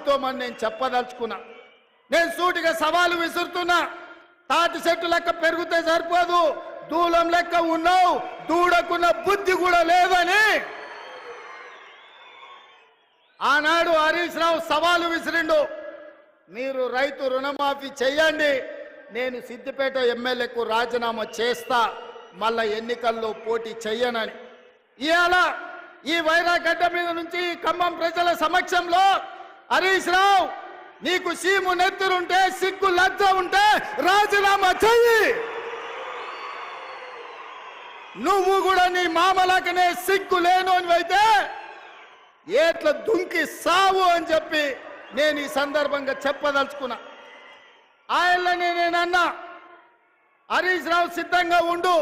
అబద్ధం అని నేను చెప్పదలుచుకున్నా. నేను సూటిగా సవాలు విసురుతున్నా. తాటి చెట్టు లెక్క పెరిగితే సరిపోదు, దూలం లెక్క ఉన్నావు, దూడకున్న బుద్ధి కూడా లేదని ఆనాడు హరీష్ రావు సవాలు విసిరిండు. మీరు రైతు రుణమాఫీ చెయ్యండి, నేను సిద్దిపేట ఎమ్మెల్యేకు రాజీనామా చేస్తా, మళ్ళా ఎన్నికల్లో పోటీ చెయ్యనని. ఇవాళ ఈ వైరాగడ్డ మీద నుంచి ఖమ్మం ప్రజల సమక్షంలో హరీష్ రావు, నీకు సీము నెత్తురుంటే, సిగ్గు లజ్జ ఉంటే రాజీనామా చెయ్యి. నువ్వు కూడా నీ మామలకనే సిగ్గు లేనోనివి అయితే ఏట్ల దుంకి సావు అని చెప్పి నేను ఈ సందర్భంగా చెప్పదలుచుకున్నా. ఆయనని నేనన్నా, హరీష్ రావు సిద్ధంగా ఉండు,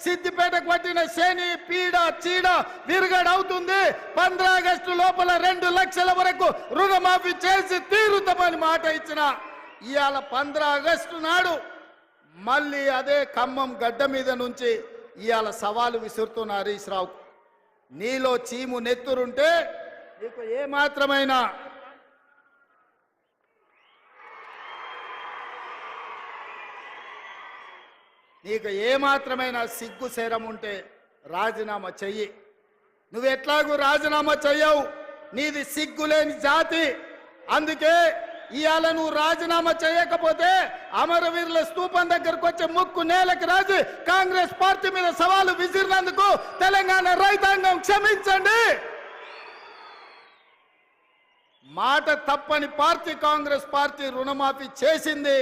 సిద్దిపేటకు పట్టిన శని పీడ చీడ విరుగడవుతుంది, 15 ఆగస్టు లోపల 2 లక్షల వరకు రుణమాఫీ చేసి తీరుతామని మాట ఇచ్చిన. ఇవాళ 15 ఆగస్టు నాడు మళ్ళీ అదే ఖమ్మం గడ్డ మీద నుంచి ఇవాళ సవాలు విసురుతున్న హరీష్ రావు, నీలో చీము నెత్తురుంటే నీకు ఏమాత్రమైన సిగ్గు శరం ఉంటే రాజీనామా చెయ్యి. నువ్వు ఎట్లాగూ రాజీనామా చెయ్యవు, నీది సిగ్గులేని జాతి. అందుకే ఇవాళ నువ్వు రాజీనామా చేయకపోతే అమరవీరుల స్తూపం దగ్గరకు వచ్చే ముక్కు నేలకు రాజు కాంగ్రెస్ పార్టీ మీద సవాలు విసిరినందుకు తెలంగాణ రైతాంగం క్షమించండి. మాట తప్పని పార్టీ కాంగ్రెస్ పార్టీ రుణమాఫీ చేసింది.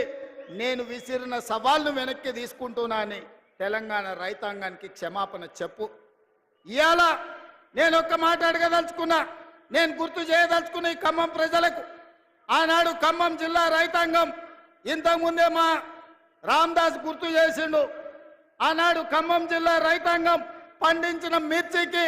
నేను విసిరిన సవాళ్ళను వెనక్కి తీసుకుంటున్నానని తెలంగాణ రైతాంగానికి క్షమాపణ చెప్పు. ఇవాళ నేను ఒక్క మాట అడగదలుచుకున్నా, నేను గుర్తు చేయదలుచుకున్న ఈ ఖమ్మం ప్రజలకు. ఆనాడు ఖమ్మం జిల్లా రైతాంగం, ఇంతకుముందే మా రామదాస్ గుర్తు చేసిండు, ఆనాడు ఖమ్మం జిల్లా రైతాంగం పండించిన మిర్చికి